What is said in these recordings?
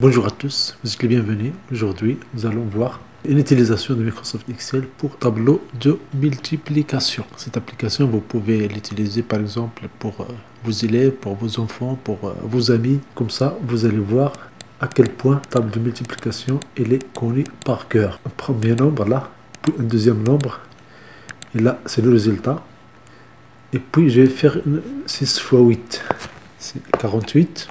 Bonjour à tous, vous êtes les bienvenus. Aujourd'hui, nous allons voir une utilisation de Microsoft Excel pour tableau de multiplication. Cette application, vous pouvez l'utiliser par exemple pour vos élèves, pour vos enfants, pour vos amis. Comme ça, vous allez voir à quel point table de multiplication elle est connue par cœur. Un premier nombre là, puis un deuxième nombre. Et là, c'est le résultat. Et puis, je vais faire 6 fois 8. C'est 48.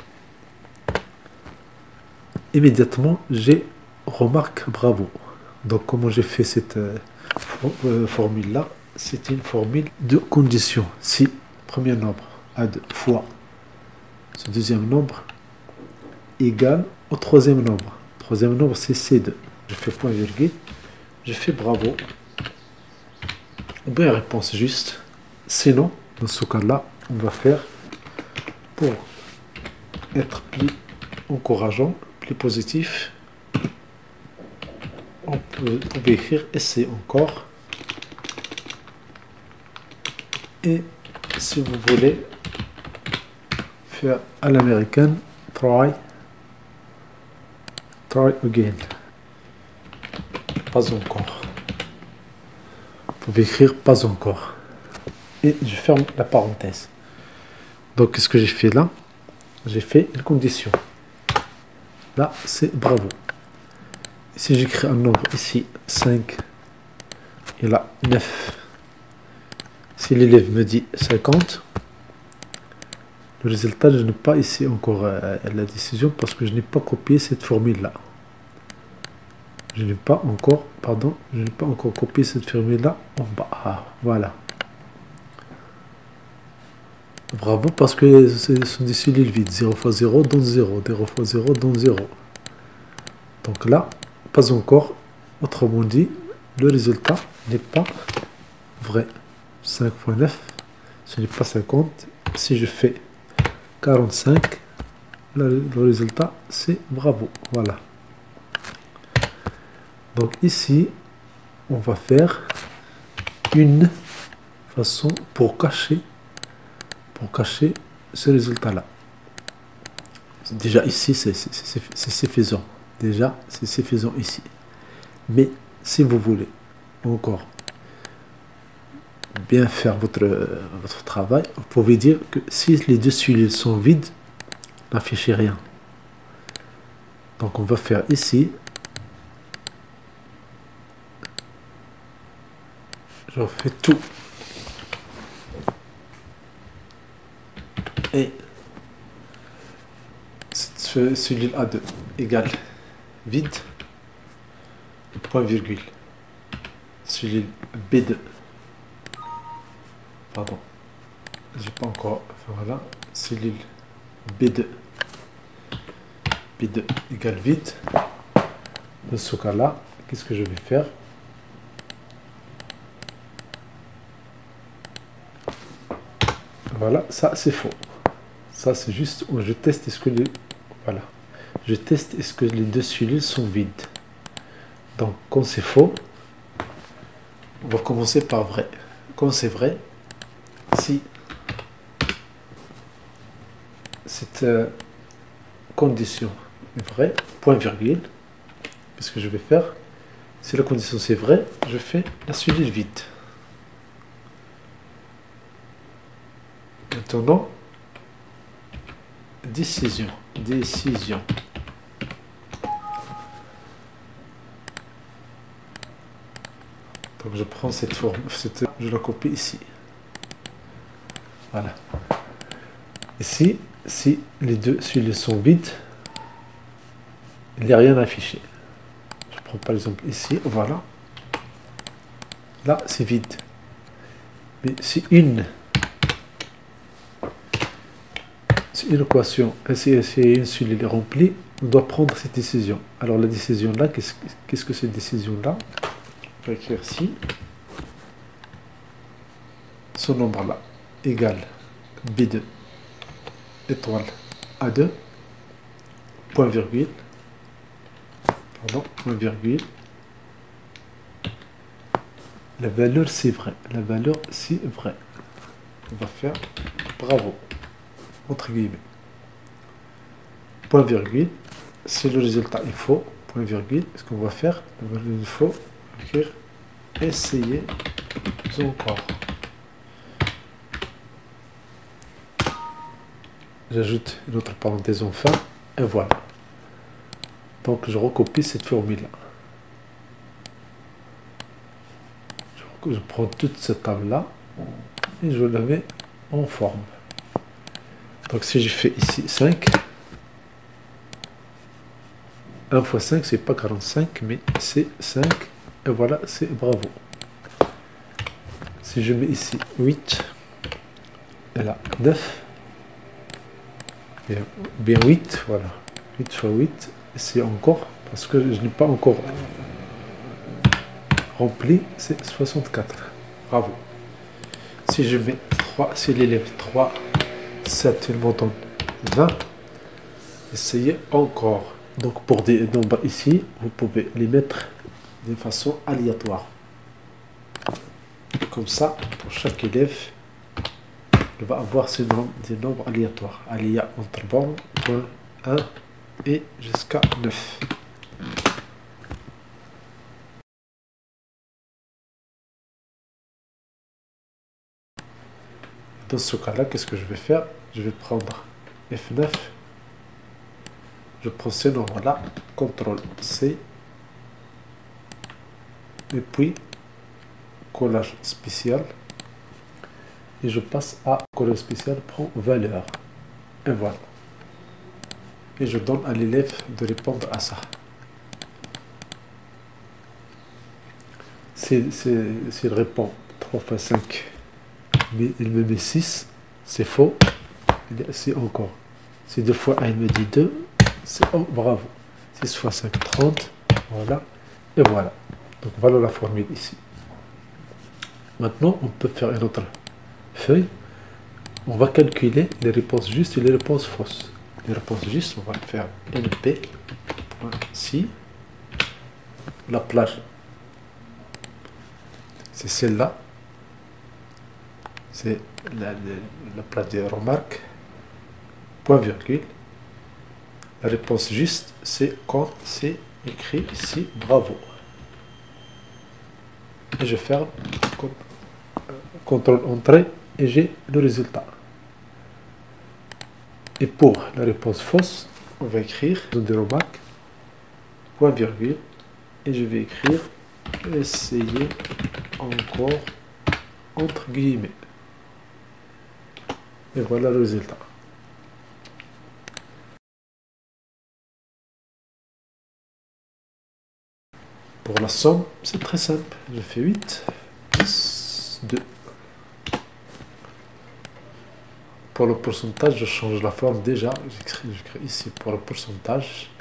Immédiatement, j'ai remarque bravo. Donc, comment j'ai fait cette formule-là? C'est une formule de condition. Si premier nombre A2 fois ce deuxième nombre égale au troisième nombre. Troisième nombre, c'est C2. Je fais point virgule. Je fais bravo. Ou bien réponse juste. Sinon, dans ce cas-là, on va faire pour être plus encourageant, plus positif, on peut écrire essayer encore. Et si vous voulez faire à l'américaine, try again. Pas encore. Vous pouvez écrire pas encore. Et je ferme la parenthèse. Donc, qu'est-ce que j'ai fait là? J'ai fait une condition. Là, c'est bravo. Si j'écris un nombre ici, 5, et là, 9. Si l'élève me dit 50, le résultat, je n'ai pas ici encore la décision parce que je n'ai pas copié cette formule-là. Je n'ai pas encore copié cette formule-là en bas. Ah, voilà. Bravo, parce que ce sont des cellules vides. 0 fois 0 donne 0. 0 fois 0 donne 0. Donc là, pas encore. Autrement dit, le résultat n'est pas vrai. 5 fois 9, ce n'est pas 50. Si je fais 45, le résultat, c'est bravo. Voilà. Donc ici, on va faire une façon pour cacher ce résultat-là. Déjà ici, c'est suffisant. Déjà, c'est suffisant ici. Mais si vous voulez encore bien faire votre travail, vous pouvez dire que si les deux cellules sont vides, n'affichez rien. Donc on va faire ici. Je fais tout. Et cette cellule A2 égale vide, point virgule. Cellule B2. Pardon. J'ai pas encore. Voilà. Cellule B2. B2 égale vide. Dans ce cas-là, qu'est-ce que je vais faire? Voilà, ça c'est faux. Ça c'est juste où je teste est-ce que les... Voilà. Je teste est-ce que les deux cellules sont vides. Donc quand c'est faux, on va commencer par vrai. Quand c'est vrai, si cette condition est vraie, point virgule, qu'est-ce que je vais faire? Si la condition c'est vrai, je fais la cellule vide. Maintenant, décision. Donc je prends cette forme, je la copie ici. Voilà. Ici, si les deux cellules sont vides, il n'y a rien affiché. Je prends par exemple ici, voilà. Là, c'est vide. Mais si une équation, si une cellule est remplie, on doit prendre cette décision. Alors la décision là, qu'est-ce que cette décision là? On va écrire si ce nombre là égale B2 étoile A2 point virgule, la valeur c'est vrai, on va faire bravo entre guillemets, point virgule, si le résultat est faux, point virgule, ce qu'on va faire, il faut écrire essayer encore. J'ajoute une autre parenthèse enfin, et voilà. Donc je recopie cette formule-là. Je prends toute cette table-là et je la mets en forme. Donc si je fais ici 5, 1 fois 5, c'est pas 45, mais c'est 5, et voilà, c'est bravo. Si je mets ici 8, et là 9, bien 8, voilà, 8 fois 8, c'est encore, parce que je n'ai pas encore rempli, c'est 64. Bravo. Si je mets 3, si l'élève 3, 7, il m'en donne 20. Essayez encore. Donc pour des nombres ici, vous pouvez les mettre de façon aléatoire. Comme ça, pour chaque élève, il va avoir des nombres aléatoires. Aléa entre bornes, point 1 et jusqu'à 9. Dans ce cas-là, qu'est-ce que je vais faire? Je vais prendre F9. Je prends ce nombre-là, CTRL C, et puis collage spécial, et je passe à collage spécial, prend valeur, et voilà. Et je donne à l'élève de répondre à ça. S'il répond 3 fois 5, mais il me met 6, c'est faux, c'est encore. Si 2 fois 1, il me dit 2, c'est oh, bravo. 6 fois 5, 30, voilà, et voilà. Donc voilà la formule ici. Maintenant, on peut faire une autre feuille. On va calculer les réponses justes et les réponses fausses. Les réponses justes, on va faire NP. Si la plage, c'est celle-là. C'est la plage des remarques. Point virgule. La réponse juste, c'est quand c'est écrit ici, bravo. Et je ferme, CTRL entrée, et j'ai le résultat. Et pour la réponse fausse, on va écrire des remarques, point virgule, et je vais écrire essayer encore entre guillemets. Et voilà le résultat. Pour la somme, c'est très simple. Je fais 8, 10, 2. Pour le pourcentage, je change la forme déjà. J'écris ici pour le pourcentage.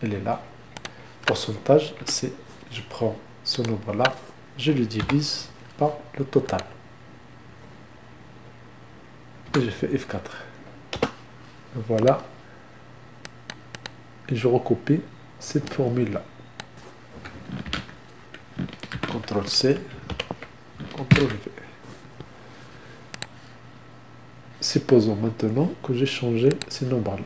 Elle est là. Pourcentage, c'est je prends ce nombre-là, je le divise par le total. Et je fais F4. Voilà. Et je recopie cette formule-là. CTRL C, CTRL V. Supposons maintenant que j'ai changé ces nombres-là.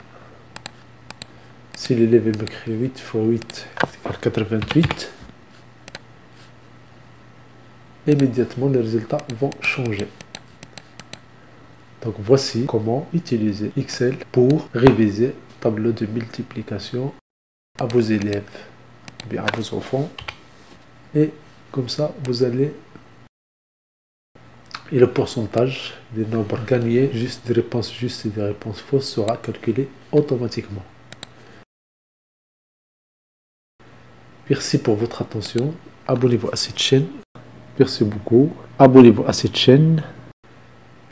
Si l'élève m'écrit 8 fois 8 égale 88, immédiatement les résultats vont changer. Donc voici comment utiliser Excel pour réviser le tableau de multiplication à vos élèves, bien à vos enfants, et comme ça vous allez, et le pourcentage des nombres gagnés, juste des réponses justes et des réponses fausses sera calculé automatiquement. Merci pour votre attention, abonnez-vous à cette chaîne, merci beaucoup, abonnez-vous à cette chaîne,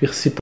merci.